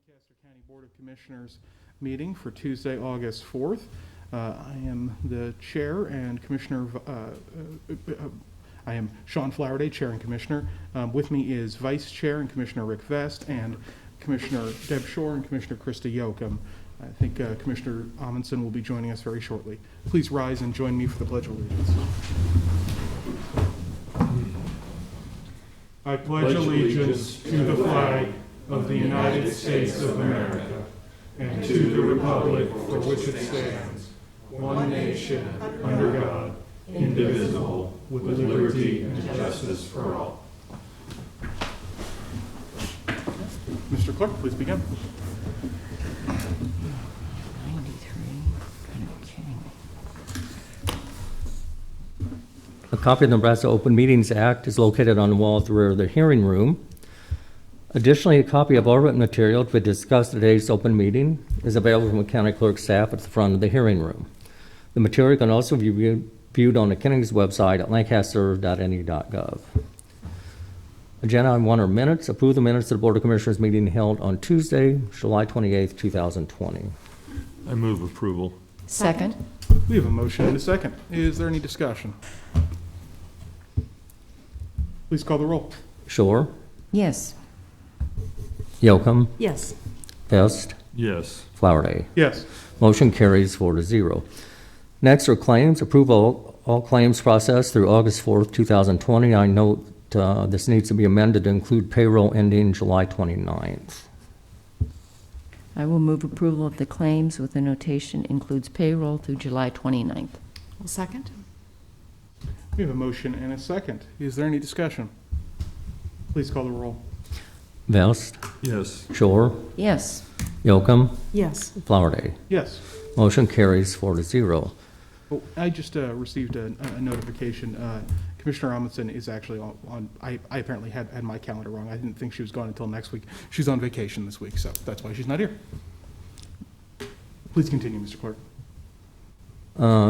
Lancaster County Board of Commissioners meeting for Tuesday, August 4th. I am the chair and commissioner. I am Sean Flowerday, chair and commissioner. With me is vice chair and Commissioner Rick Vest and Commissioner Deb Shore and Commissioner Krista Yoakum. I think Commissioner Amundsen will be joining us very shortly. Please rise and join me for the Pledge of Allegiance. I pledge allegiance to the flag of the United States of America and to the republic for which it stands, one nation, under God, indivisible, with liberty and justice for all. Mr. Clerk, please begin. A copy of the Nebraska Open Meetings Act is located on the wall at the rear of the hearing room. Additionally, a copy of all written material to discuss today's open meeting is available from the county clerk's staff at the front of the hearing room. The material can also be viewed on the county's website at lancaster.ne.gov. Agenda item 1 are minutes. Approve the minutes of the Board of Commissioners meeting held on Tuesday, July 28th, 2020. I move approval. Second. We have a motion and a second. Is there any discussion? Please call the roll. Shore, Yes. Yoakum, Yes. Vest, Yes. Flowerday. Yes. Motion carries 4-0. Next are claims. Approve all claims processed through August 4th, 2020. I note this needs to be amended to include payroll ending July 29th. I will move approval of the claims with the notation includes payroll through July 29th. I'll second. We have a motion and a second. Is there any discussion? Please call the roll. Vest, Yes. Shore, Yes. Yoakum, Yes. Flowerday. Yes. Motion carries 4-0. Oh, I just received a notification. Commissioner Amundsen is actually on I apparently had my calendar wrong. I didn't think she was gone until next week. She's on vacation this week, so that's why she's not here. Please continue, Mr. Clerk.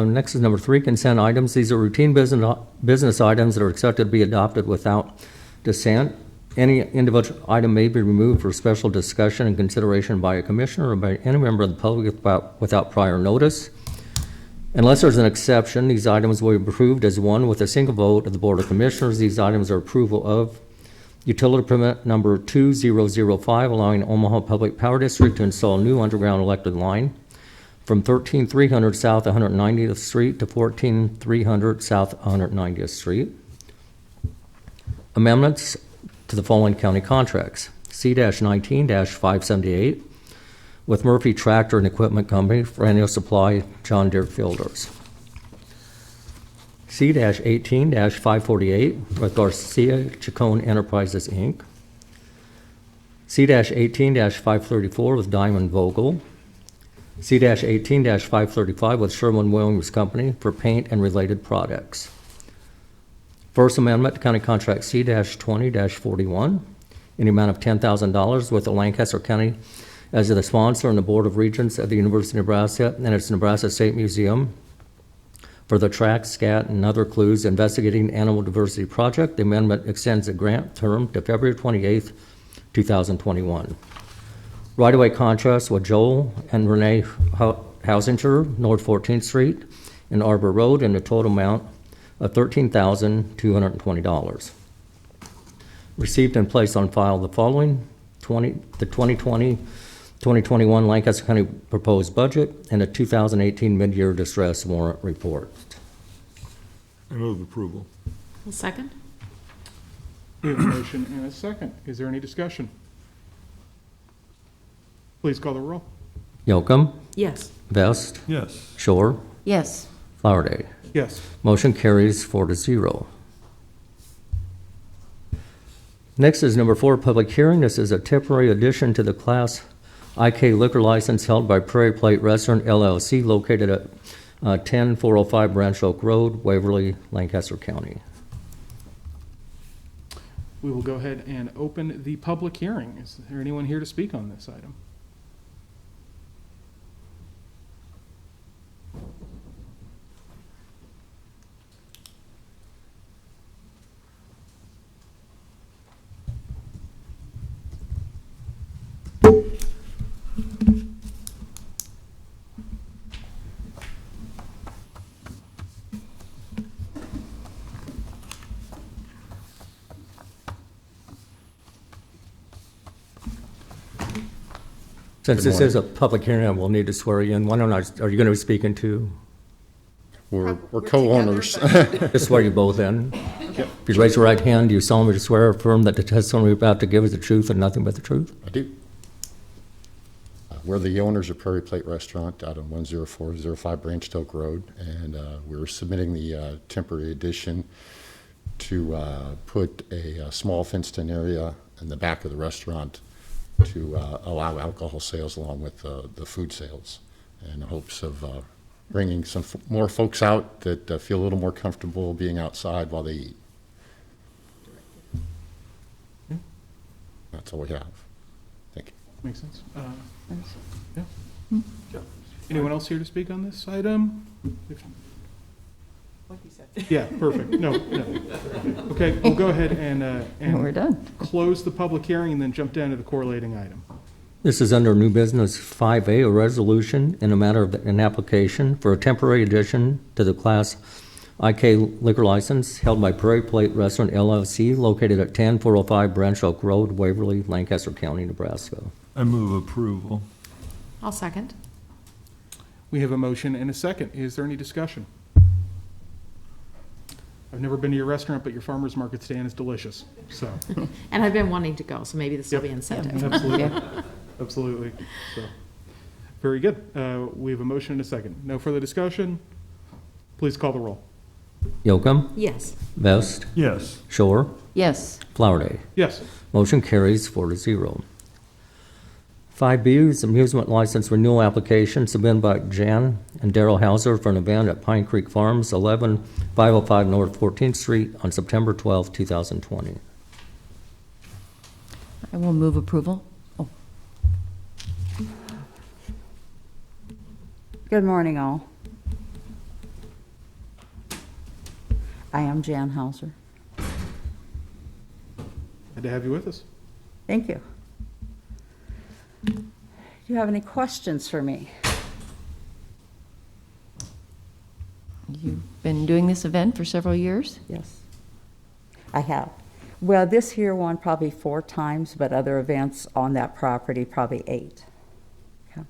Next is number 3, consent items. These are routine business items that are accepted to be adopted without dissent. Any individual item may be removed for special discussion and consideration by a commissioner or by any member of the public without prior notice. Unless there's an exception, these items will be approved as one with a single vote of the Board of Commissioners. These items are approval of utility permit number 2005, allowing Omaha Public Power District to install new underground electric line from 13300 South 190th Street to 14300 South 190th Street. Amendments to the following county contracts. C-19-578 with Murphy Tractor and Equipment Company for annual supply John Deere fielders. C-18-548 with Garcia Chacon Enterprises, Inc. C-18-534 with Diamond Vogel. C-18-535 with Sherwin-Williams Company for paint and related products. First Amendment to County Contract C-20-41 in the amount of $10,000 with the Lancaster County as the sponsor and the Board of Regents of the University of Nebraska and its Nebraska State Museum for the Track, Scat, and Other Clues Investigating Animal Diversity Project. The amendment extends the grant term to February 28th, 2021. Right-of-way contracts with Joel and Renee Hausinger, North 14th Street and Arbor Road in a total amount of $13,220. Received and placed on file the following: the 2020-2021 Lancaster County proposed budget and a 2018 mid-year distress warrant report. I move approval. I'll second. We have a motion and a second. Is there any discussion? Please call the roll. Yoakum, Yes. Vest, Yes. Shore, Yes. Flowerday. Yes. Motion carries 4-0. Next is number 4, public hearing. This is a temporary addition to the Class IK liquor license held by Prairie Plate Restaurant LLC located at 10405 Branch Oak Road, Waverly, Lancaster County. We will go ahead and open the public hearing. Is there anyone here to speak on this item? Since Good this is a public hearing, I will need to swear you in. Why don't are you going to be speaking to? We're co-owners. Just swear you both in. If you raise your right hand, do you solemnly swear or affirm that the testimony you're about to give is the truth and nothing but the truth? I do. We're the owners of Prairie Plate Restaurant out on 10405 Branch Oak Road, and we're submitting the temporary addition to put a small fenced-in area in the back of the restaurant to allow alcohol sales along with the food sales, in hopes of bringing some more folks out that feel a little more comfortable being outside while they eat. That's all we have. Thank you. Makes sense. Yeah. Anyone else here to speak on this item? Like you said. Yeah, perfect. No. Okay, we'll go ahead and We're done. close the public hearing and then jump down to the correlating item. This is under new business 5A, a resolution in a matter of an application for a temporary addition to the Class IK liquor license held by Prairie Plate Restaurant LLC located at 10405 Branch Oak Road, Waverly, Lancaster County, Nebraska. I move approval. I'll second. We have a motion and a second. Is there any discussion? I've never been to your restaurant, but your farmer's market stand is delicious, so. And I've been wanting to go, so maybe this will be incentive. Absolutely, absolutely. So, very good. We have a motion and a second. No further discussion. Please call the roll. Yocum, Yes. Vest, Yes. Shore, Yes. Flowerday. Yes. Motion carries 4-0. 5B is amusement license renewal application submitted by Jan and Daryl Hauser for an event at Pine Creek Farms, 11505 North 14th Street on September 12, 2020. I will move approval. Oh, Good morning, all. I am Jan Hauser. Glad to have you with us. Thank you. Do you have any questions for me? you've been doing this event for several years? Yes, I have. Well, this here one probably 4 times, but other events on that property probably 8. Okay.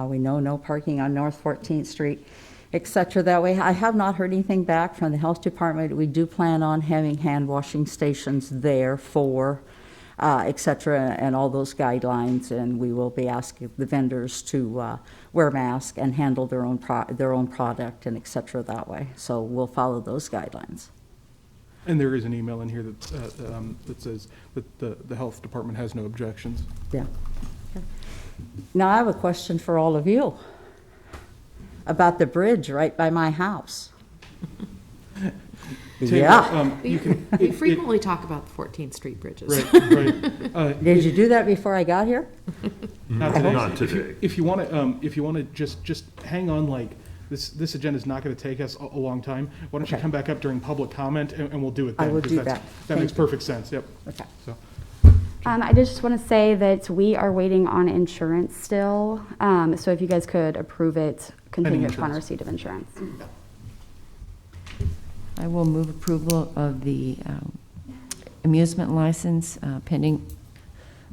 We know no parking on North 14th Street, etc. That way, I have not heard anything back from the health department. We do plan on having hand washing stations there for etc. and all those guidelines, and we will be asking the vendors to wear masks and handle their own product and etc. that way. So we'll follow those guidelines. And there is an email in here that, that says that the health department has no objections. Yeah. Okay. Now I have a question for all of you about the bridge right by my house. Yeah. You can, We frequently talk about the 14th Street bridges. right. Did you do that before I got here? Not today. Not today. If you want to just hang on, like, this agenda is not going to take us a long time. Why don't you Okay. come back up during public comment and we'll do it then. I will because do that's- that. That makes Thank you. perfect sense, yep. Okay. So, I just want to say that we are waiting on insurance still. So if you guys could approve it contingent upon insurance. receipt of insurance. I will move approval of the amusement license pending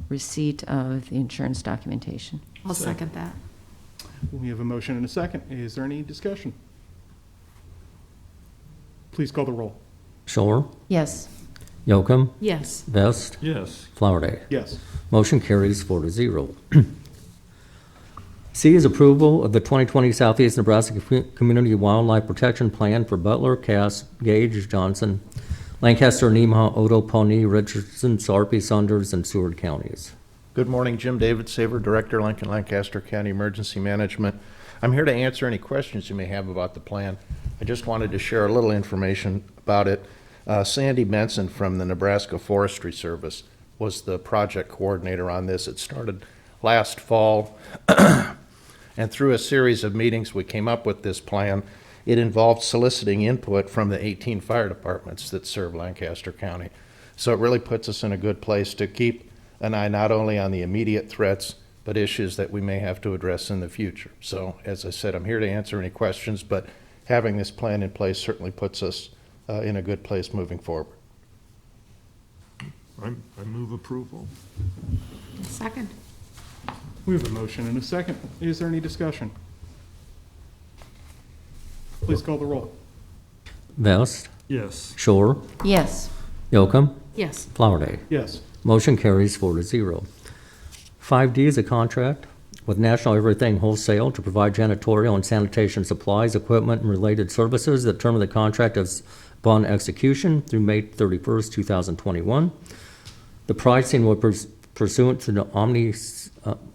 receipt of the insurance documentation. I'll second that. we have a motion and a second. Is there any discussion? Please call the roll. Shore, Yes. Yocum, Yes. Vest, Yes. Flowerday. Yes. Motion carries 4-0. C is approval of the 2020 Southeast Nebraska Community Wildlife Protection Plan for Butler, Cass, Gage, Johnson, Lancaster, Nemaha, Otoe, Pawnee, Richardson, Sarpy, Saunders, and Seward counties. Good morning, Jim David Saver, Director, Lincoln Lancaster County Emergency Management. I'm here to answer any questions you may have about the plan. I just wanted to share a little information about it. Sandy Benson from the Nebraska Forestry Service was the project coordinator on this. It started last fall, and through a series of meetings, we came up with this plan. It involved soliciting input from the 18 fire departments that serve Lancaster County. So it really puts us in a good place to keep an eye not only on the immediate threats, but issues that we may have to address in the future. So, as I said, I'm here to answer any questions, but having this plan in place certainly puts us in a good place moving forward. I move approval. Second. We have a motion and a second. Is there any discussion? Please call the roll. Vest, Yes. Shore, Yes. Yocum, Yes. Flowerday. Yes. Motion carries 4-0. 5D is a contract with National Everything Wholesale to provide janitorial and sanitation supplies, equipment, and related services. The term of the contract is upon execution through May 31st, 2021. The pricing will pursuant to the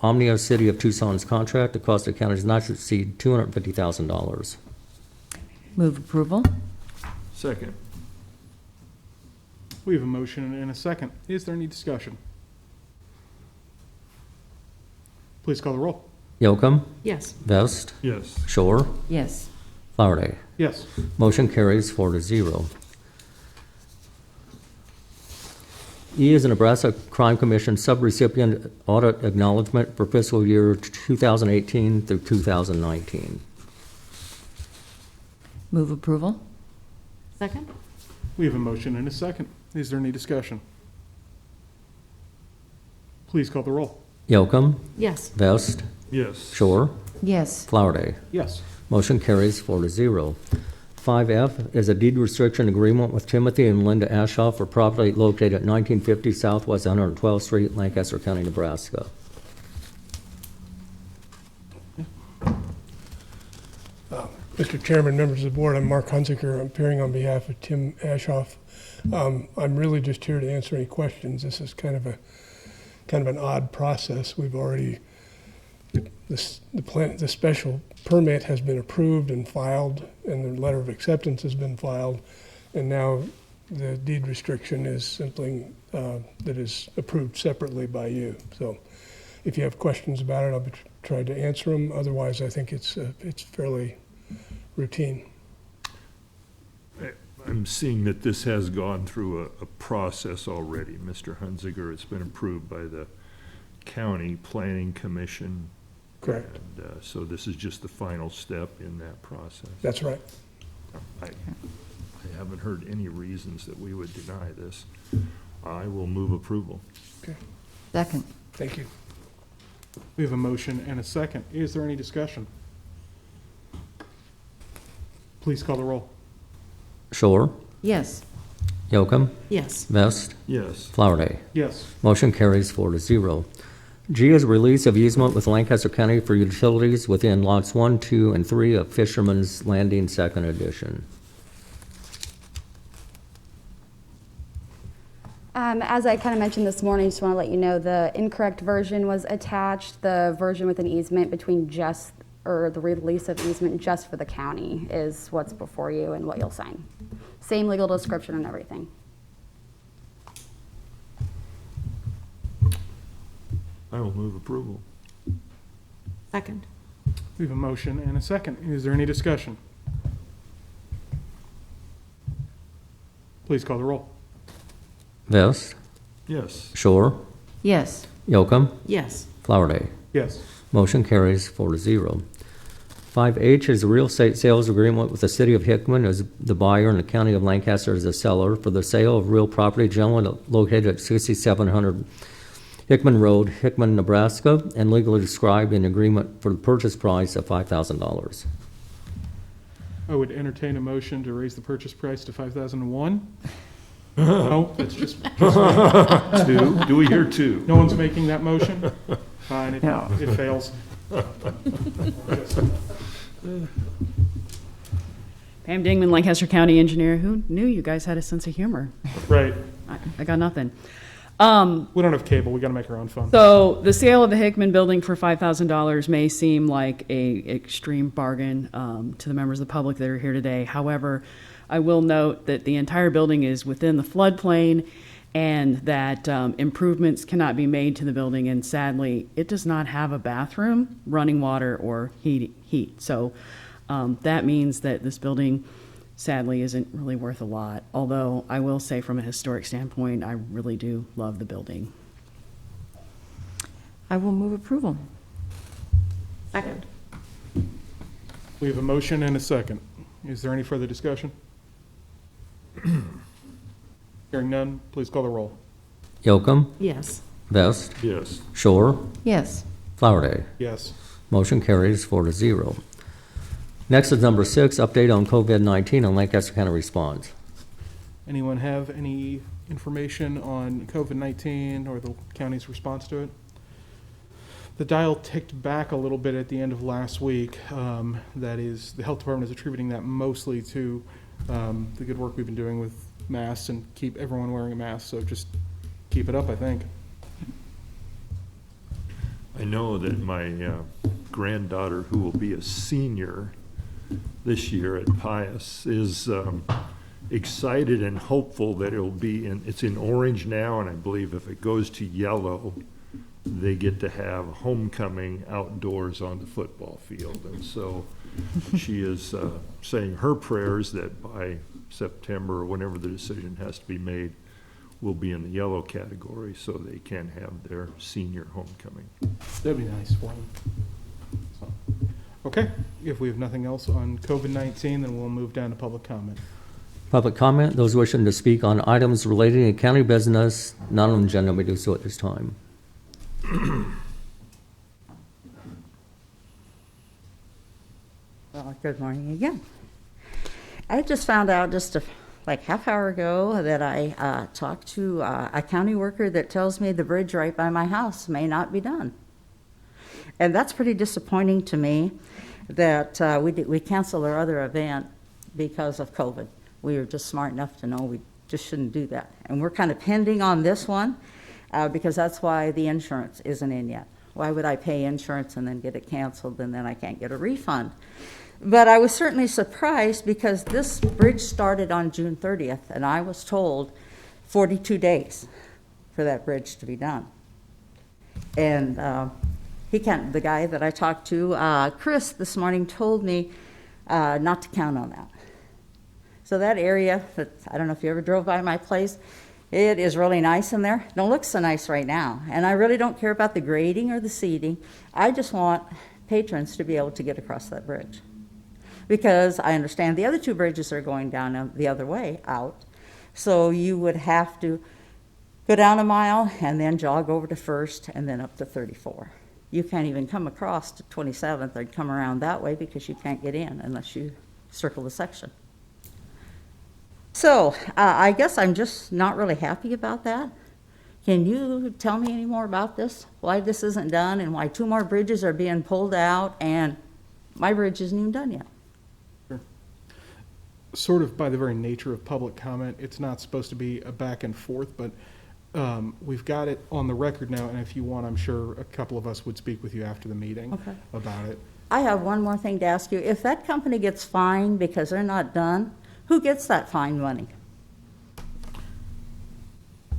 Omnia City of Tucson's contract. The cost of the county does not exceed $250,000. Move approval? Second. We have a motion and a second. Is there any discussion? Please call the roll. Yocum, Yes. Vest, Yes. Shore, Yes. Flowerday. Yes. Motion carries 4-0. E is a Nebraska Crime Commission subrecipient audit acknowledgement for fiscal year 2018 through 2019. Move approval? Second. We have a motion and a second. Is there any discussion? Please call the roll. Yocum, Yes. Vest, Yes. Shore, Yes. Flowerday. Yes. Motion carries 4-0. 5F is a deed restriction agreement with Timothy and Linda Ashoff for property located at 1950 Southwest 112th Street, Lancaster County, Nebraska. Mr. Chairman, members of the board, I'm Mark Hunziker. I'm appearing on behalf of Tim Ashoff. I'm really just here to answer any questions. This is kind of an odd process. We've already, the special permit has been approved and filed, and the letter of acceptance has been filed, and now the deed restriction is something that is approved separately by you. So if you have questions about it, I'll be trying to answer them. Otherwise, I think it's fairly routine. I'm seeing that this has gone through a process already, Mr. Hunziker. It's been approved by the County Planning Commission. Correct. And so this is just the final step in that process. That's right. I haven't heard any reasons that we would deny this. I will move approval. Okay. Second. Thank you. We have a motion and a second. Is there any discussion? Please call the roll. Shore, Yes. Yocum, Yes. Vest, Yes. Flowerday. Yes. Motion carries 4-0. G is release of easement with Lancaster County for utilities within lots 1, 2, and 3 of Fisherman's Landing Second Edition. As I kind of mentioned this morning, just want to let you know the incorrect version was attached. The version with an easement between just, or the release of easement just for the county is what's before you and what you'll sign. Same legal description and everything. I will move approval. Second. We have a motion and a second. Is there any discussion? Please call the roll. Vest, Yes. Shore, Yes. Yocum, Yes. Flowerday. Yes. Motion carries 4-0. 5H is a real estate sales agreement with the city of Hickman as the buyer and the county of Lancaster as the seller for the sale of real property generally located at 6700 Hickman Road, Hickman, Nebraska, and legally described in agreement for the purchase price of $5,000. I would entertain a motion to raise the purchase price to $5,001. No, that's just me. Two? Do we hear two? No one's making that motion? Fine, No. it fails. Pam Dingman, Lancaster County Engineer. Who knew you guys had a sense of humor? Right. I got nothing. We don't have cable. We got to make our own phone. So the sale of the Hickman building for $5,000 may seem like a extreme bargain to the members of the public that are here today. However, I will note that the entire building is within the floodplain and that improvements cannot be made to the building. And sadly, it does not have a bathroom, running water, or heat. So that means that this building sadly isn't really worth a lot. Although I will say from a historic standpoint, I really do love the building. I will move approval. Second. We have a motion and a second. Is there any further discussion? Hearing none, please call the roll. Yocum, Yes. Vest, Yes. Shore, Yes. Flowerday. Yes. Motion carries 4-0. Next is number 6, update on COVID-19 and Lancaster County response. Anyone have any information on COVID-19 or the county's response to it? The dial ticked back a little bit at the end of last week. That is, the health department is attributing that mostly to the good work we've been doing with masks and keep everyone wearing a mask. So just keep it up, I think. I know that my granddaughter, who will be a senior this year at Pius, is excited and hopeful that it's in orange now, and I believe if it goes to yellow, they get to have homecoming outdoors on the football field. And so she is saying her prayers that by September, or whenever the decision has to be made, will be in the yellow category so they can have their senior homecoming. That'd be nice for them. So, okay, if we have nothing else on COVID-19, then we'll move down to public comment. Public comment, those wishing to speak on items relating to county business not on the agenda may do so at this time. Well, good morning again. I just found out just like half hour ago that I talked to a county worker that tells me the bridge right by my house may not be done. And that's pretty disappointing to me that we canceled our other event because of COVID. We were just smart enough to know we just shouldn't do that. And we're kind of pending on this one because that's why the insurance isn't in yet. Why would I pay insurance and then get it canceled and then I can't get a refund? But I was certainly surprised because this bridge started on June 30th, and I was told 42 days for that bridge to be done. And the guy that I talked to, Chris, this morning told me not to count on that. So that area, I don't know if you ever drove by my place, it is really nice in there. It don't look so nice right now. And I really don't care about the grading or the seating. I just want patrons to be able to get across that bridge. Because I understand the other two bridges are going down the other way out. So you would have to go down a mile and then jog over to First and then up to 34. You can't even come across to 27th or come around that way because you can't get in unless you circle the section. So I guess I'm just not really happy about that. Can you tell me any more about this? Why this isn't done and why two more bridges are being pulled out and my bridge isn't even done yet? Sort of by the very nature of public comment, it's not supposed to be a back and forth, but we've got it on the record now, and if you want, I'm sure a couple of us would speak with you after the meeting about it. I have one more thing to ask you. If that company gets fined because they're not done, who gets that fine money?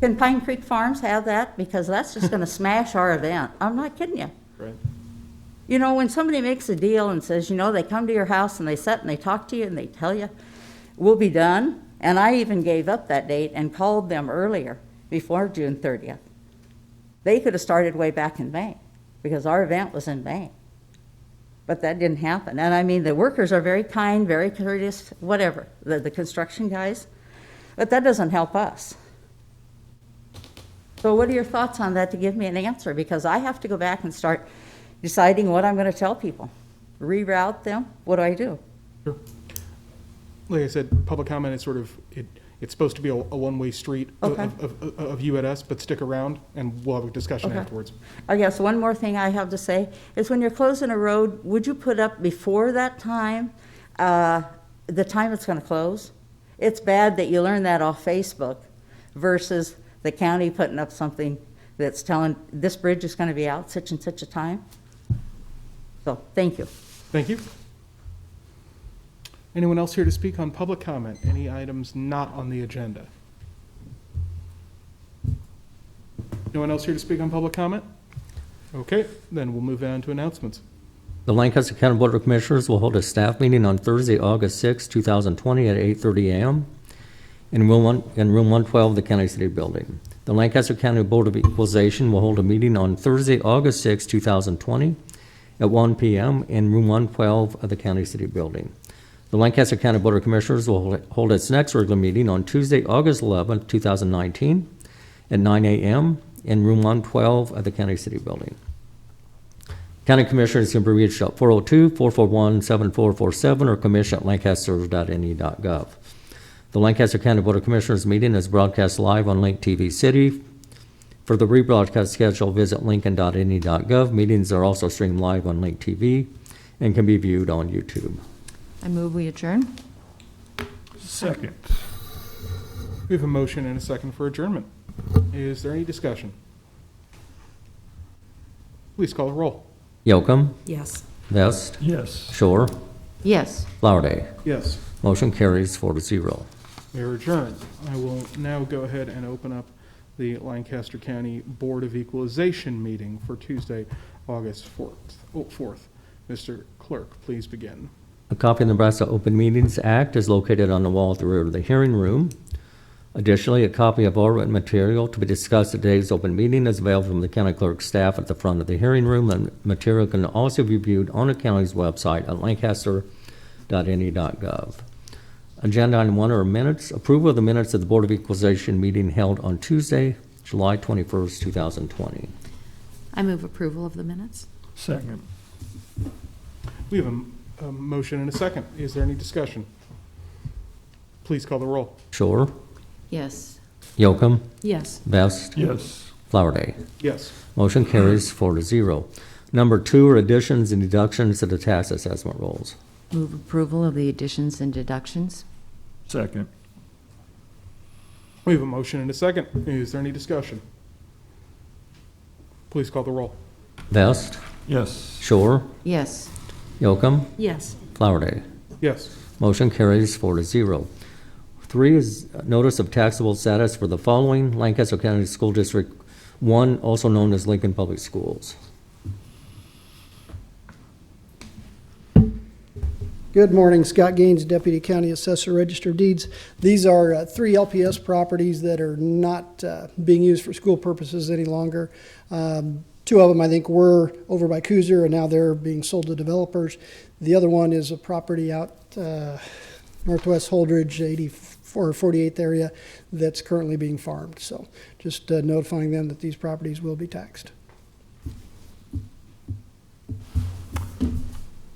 Can Pine Creek Farms have that? Because that's just going to smash our event. I'm not kidding you. Right. You know, when somebody makes a deal and says, you know, they come to your house and they sit and they talk to you and they tell you, we'll be done. And I even gave up that date and called them earlier, before June 30th. They could have started way back in May because our event was in May. But that didn't happen. And I mean, the workers are very kind, very courteous, whatever, the construction guys. But that doesn't help us. So what are your thoughts on that to give me an answer? Because I have to go back and start deciding what I'm going to tell people. Reroute them? What do I do? Sure. Like I said, public comment is sort of, it's supposed to be a one-way street of you at us, but stick around and we'll have a discussion afterwards. I guess one more thing I have to say is when you're closing a road, would you put up before that time, the time it's going to close? It's bad that you learn that off Facebook versus the county putting up something that's telling this bridge is going to be out such and such a time. So, thank you. Thank you. Anyone else here to speak on public comment? Any items not on the agenda? No one else here to speak on public comment? Okay, then we'll move on to announcements. The Lancaster County Board of Commissioners will hold a staff meeting on Thursday, August 6, 2020 at 8:30 a.m. in room 112 of the County City Building. The Lancaster County Board of Equalization will hold a meeting on Thursday, August 6, 2020 at 1 p.m. in room 112 of the County City Building. The Lancaster County Board of Commissioners will hold its next regular meeting on Tuesday, August 11, 2019 at 9 a.m. in room 112 at the County City Building. County Commissioners can be reached at 402-441-7447 or commission@lancaster.ne.gov. The Lancaster County Board of Commissioners meeting is broadcast live on Link TV City. For the rebroadcast schedule, visit lincoln.ne.gov. Meetings are also streamed live on Link TV and can be viewed on YouTube. I move we adjourn. Second. We have a motion and a second for adjournment. Is there any discussion? Please call the roll. Yocum, Yes. Vest, Yes. Shore, Yes. Flowerday. Yes, Motion carries 4-0. we are adjourned. I will now go ahead and open up the Lancaster County Board of Equalization meeting for Tuesday, August 4th. Mr. Clerk, please begin. A copy of the Nebraska Open Meetings Act is located on the wall at the rear of the hearing room. Additionally, a copy of all written material to be discussed at today's open meeting is available from the county clerk's staff at the front of the hearing room, and material can also be viewed on the county's website at lancaster.ne.gov. Agenda item 1 are minutes. Approval of the minutes of the Board of Equalization meeting held on Tuesday, July 21st, 2020. I move approval of the minutes. Second. We have a motion and a second. Is there any discussion? Please call the roll. Shore, Yes. Yocum, Yes. Vest, Yes. Flowerday. Yes. Motion carries 4-0. Number 2 are additions and deductions to the tax assessment rolls. Move approval of the additions and deductions. Second. We have a motion and a second. Is there any discussion? Please call the roll. Vest, Yes. Shore, Yes. Yocum, Yes. Flowerday. Yes. Motion carries 4-0. 3 is notice of taxable status for the following: Lancaster County School District 1, also known as Lincoln Public Schools. Good morning, Scott Gaines, Deputy County Assessor, Register of Deeds. These are 3 LPS properties that are not being used for school purposes any longer. 2 of them, I think, were over by Cooser, and now they're being sold to developers. The other one is a property out northwest Holdridge, 84 or 48th area, that's currently being farmed. So just notifying them that these properties will be taxed.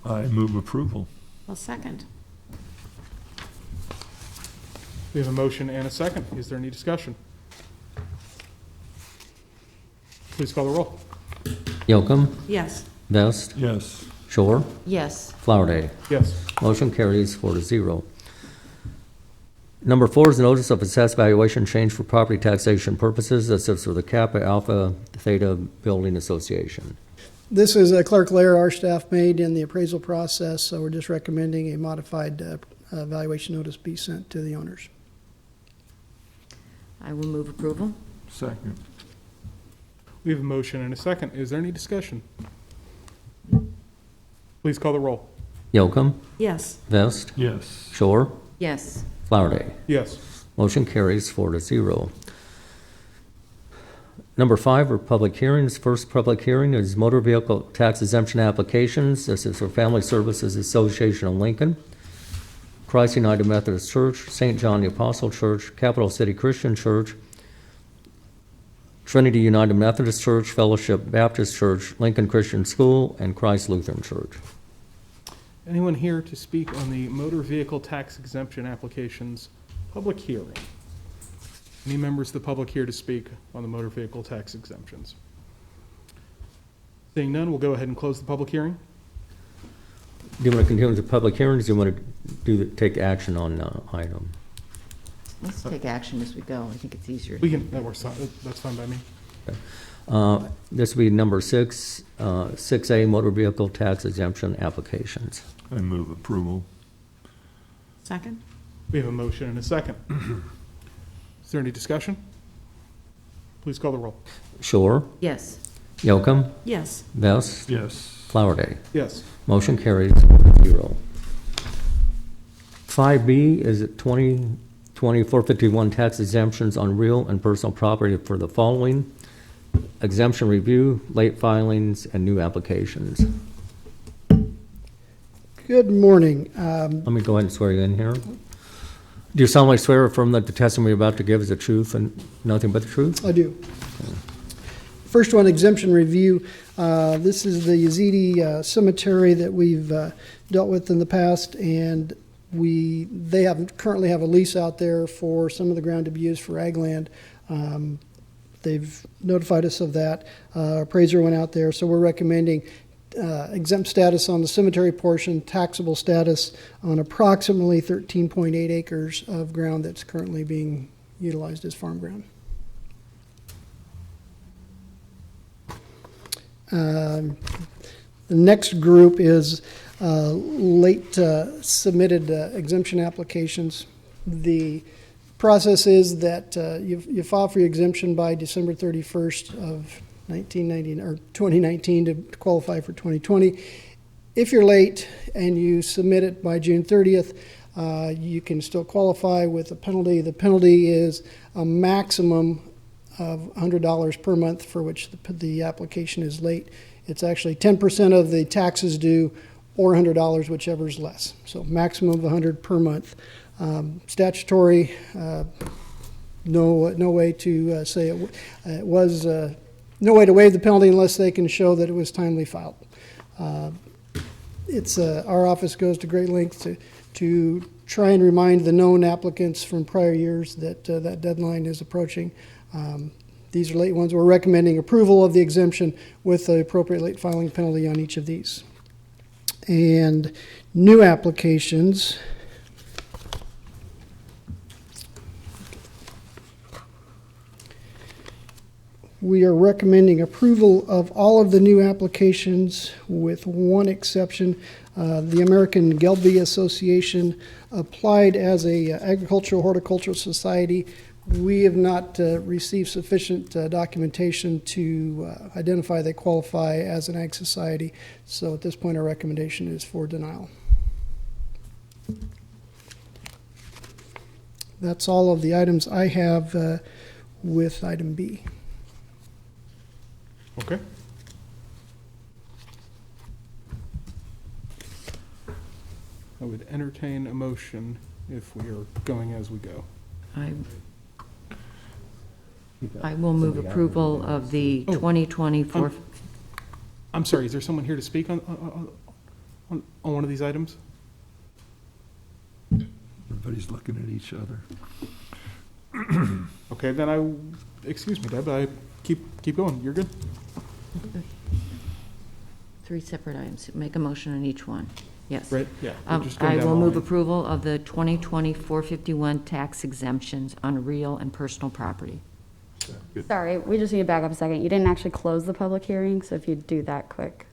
I move approval. Well, second. We have a motion and a second. Is there any discussion? Please call the roll. Yocum, Yes. Vest, Yes. Shore, Yes. Flowerday. Yes. Motion carries 4-0. Number 4 is notice of assessed valuation change for property taxation purposes. This is for the Kappa Alpha Theta Building Association. This is Clerk Lair, our staff made in the appraisal process, so we're just recommending a modified valuation notice be sent to the owners. I will move approval. Second. We have a motion and a second. Is there any discussion? Please call the roll. Yocum, Yes. Vest, Yes. Shore, Yes. Flowerday. Yes. Motion carries 4-0. Number 5 are public hearings. First public hearing is motor vehicle tax exemption applications. This is for Family Services Association of Lincoln, Christ United Methodist Church, St. John the Apostle Church, Capital City Christian Church, Trinity United Methodist Church, Fellowship Baptist Church, Lincoln Christian School, and Christ Lutheran Church. Anyone here to speak on the motor vehicle tax exemption applications public hearing? Any members of the public here to speak on the motor vehicle tax exemptions? Seeing none, we'll go ahead and close the public hearing. Do you want to continue with the public hearings? Do you want to take action on the item? Let's take action as we go. I think it's easier. We can, that works, that's fine by me. This will be number 6, 6A, motor vehicle tax exemption applications. I move approval. Second? We have a motion and a second. Is there any discussion? Please call the roll. Shore, Yes. Yocum, Yes. Vest, Yes. Flowerday. Yes. Motion carries 4-0. 5B is 2020-451 tax exemptions on real and personal property for the following: exemption review, late filings, and new applications. Good morning. Let me go ahead and swear you in here. Do you solemnly swear or affirm that the testimony you're about to give is the truth and nothing but the truth? I do. First one, exemption review. This is the Yazidi cemetery that we've dealt with in the past, and they currently have a lease out there for some of the ground to be used for ag land. They've notified us of that. Appraiser went out there, so we're recommending exempt status on the cemetery portion, taxable status on approximately 13.8 acres of ground that's currently being utilized as farm ground. The next group is late submitted exemption applications. The process is that you file for your exemption by December 31st of 2019 to qualify for 2020. If you're late and you submit it by June 30th, you can still qualify with a penalty. The penalty is a maximum of $100 per month for which the application is late. It's actually 10% of the taxes due or $100, whichever is less. So maximum of $100 per month. Statutory, no way to say it was, no way to waive the penalty unless they can show that it was timely filed. Our office goes to great lengths to try and remind the known applicants from prior years that that deadline is approaching. These are late ones. We're recommending approval of the exemption with the appropriate late filing penalty on each of these. And new applications. We are recommending approval of all of the new applications with one exception. The American Gelbvieh Association applied as a agricultural horticultural society. We have not received sufficient documentation to identify they qualify as an ag society. So at this point, our recommendation is for denial. That's all of the items I have with item B. Okay. I would entertain a motion if we are going as we go. I will move approval of the 2024. I'm sorry, is there someone here to speak on one of these items? Everybody's looking at each other. Okay, then excuse me, Deb, keep going. You're good. 3 separate items. Make a motion on each one. Yes. Right, yeah. we're just going I down will the move line. approval of the 2020 451 tax exemptions on real and personal property. Sorry, we just need to back up a second. You didn't actually close the public hearing, so if you do that quick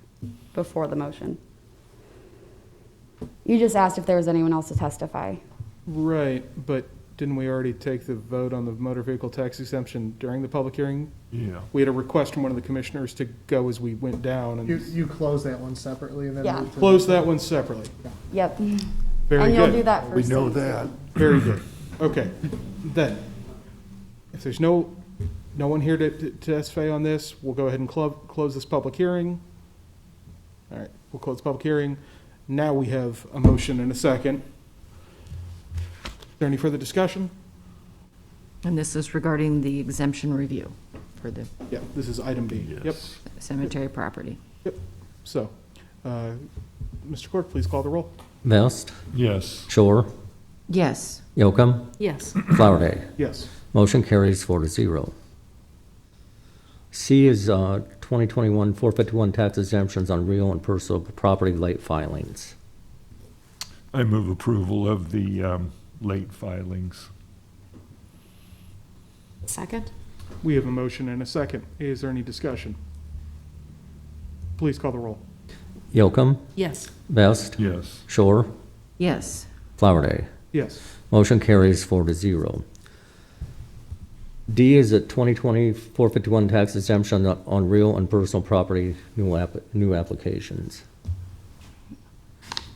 before the motion. You just asked if there was anyone else to testify. Right, but didn't we already take the vote on the motor vehicle tax exemption during the public hearing? Yeah. We had a request from one of the commissioners to go as we went down and You close that one separately and then Yeah. move to close that one separately. Yep. Very And you'll good. do that We first. know that. Very good. Okay. Then, if there's no one here to testify on this, we'll go ahead and close this public hearing. All right, we'll close the public hearing. Now we have a motion and a second. Is there any further discussion? And this is regarding the exemption review for the Yeah, this is item B. Yep, cemetery property. yep. So, Mr. Clerk, please call the roll. Vest, Yes. Shore, Yes. Yocum, Yes. Flowerday. Yes. Motion carries 4-0. C is 2021 451 tax exemptions on real and personal property late filings. I move approval of the late filings. Second? We have a motion and a second. Is there any discussion? Please call the roll. Yocum, Yes. Vest, Yes. Shore, Yes. Flowerday. Yes. Motion carries 4-0. D is a 2020 451 tax exemption on real and personal property new applications.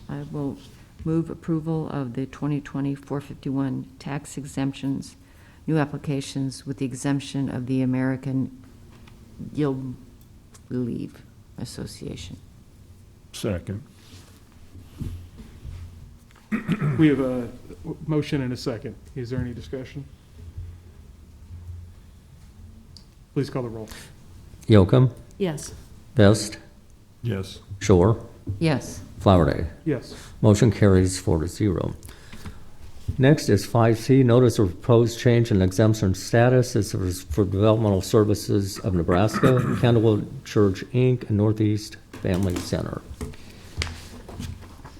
I will move approval of the 2020 451 tax exemptions, new applications with the exemption of the American Gelbvieh Association. Second. We have a motion and a second. Is there any discussion? Please call the roll. Yocum, Yes. Vest, Yes. Shore, Yes. Flowerday. Yes. Motion carries 4-0. Next is 5C, notice of proposed change in exemption status. This is for Developmental Services of Nebraska, Candlewood Church, Inc., and Northeast Family Center.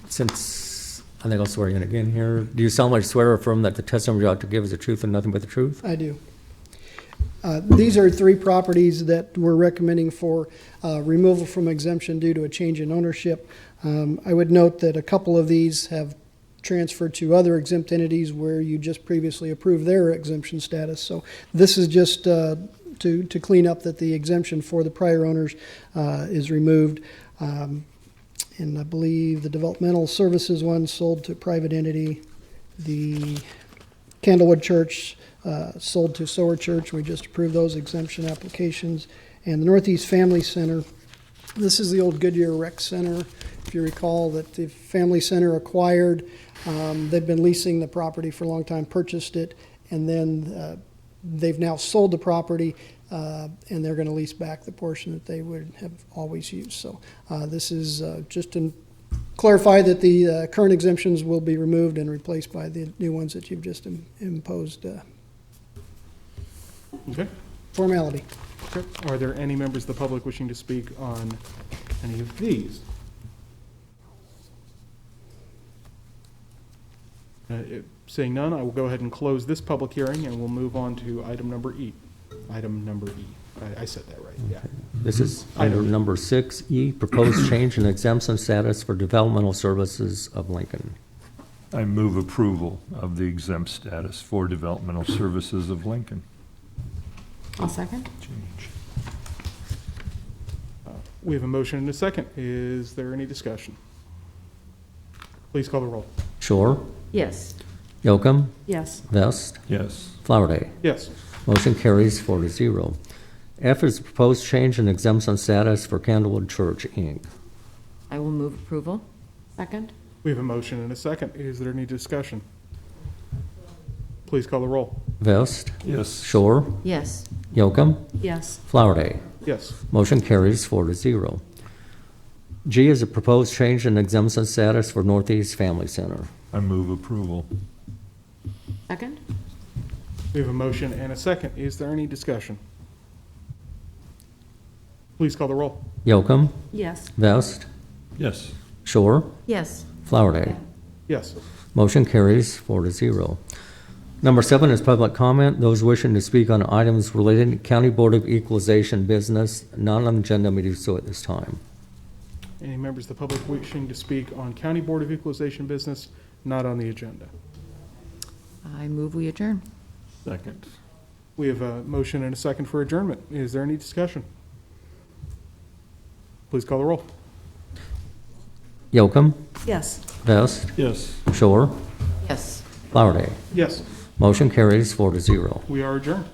Since, I think I'll swear you in again here, do you solemnly swear or affirm that the testimony you're about to give is the truth and nothing but the truth? I do. These are 3 properties that we're recommending for removal from exemption due to a change in ownership. I would note that a couple of these have transferred to other exempt entities where you just previously approved their exemption status. So this is just to clean up that the exemption for the prior owners is removed. And I believe the developmental services one sold to a private entity. The Candlewood Church sold to Sower Church. We just approved those exemption applications. And the Northeast Family Center, this is the old Goodyear Rec Center. If you recall that the Family Center acquired, they've been leasing the property for a long time, purchased it, and then they've now sold the property, and they're going to lease back the portion that they would have always used. So this is just to clarify that the current exemptions will be removed and replaced by the new ones that you've just imposed. Okay. Formality. Okay. Are there any members of the public wishing to speak on any of these? Seeing none, I will go ahead and close this public hearing, and we'll move on to item number E. Item number E. I said that right, yeah. This is under number 6E, proposed change in exemption status for Developmental Services of Lincoln. I move approval of the exempt status for Developmental Services of Lincoln. I'll second. Change. We have a motion and a second. Is there any discussion? Please call the roll. Shore, Yes. Yocum, Yes. Vest, Yes. Flowerday. Yes. Motion carries 4-0. F is proposed change in exemption status for Candlewood Church, Inc. I will move approval. Second. We have a motion and a second. Is there any discussion? Please call the roll. Vest, Yes. Shore, Yes. Yocum, Yes. Flowerday. Yes. Motion carries 4-0. G is a proposed change in exemption status for Northeast Family Center. I move approval. Second. We have a motion and a second. Is there any discussion? Please call the roll. Yocum, Yes. Vest, Yes. Shore, Yes. Flowerday. Yes. Motion carries 4-0. Number 7 is public comment. Those wishing to speak on items related to County Board of Equalization business, not on the agenda, may do so at this time. Any members of the public wishing to speak on County Board of Equalization business, not on the agenda? I move we adjourn. Second. We have a motion and a second for adjournment. Is there any discussion? Please call the roll. Yocum, Yes. Vest, Yes. Shore, Yes. Flowerday. Yes, Motion carries 4-0. we are adjourned.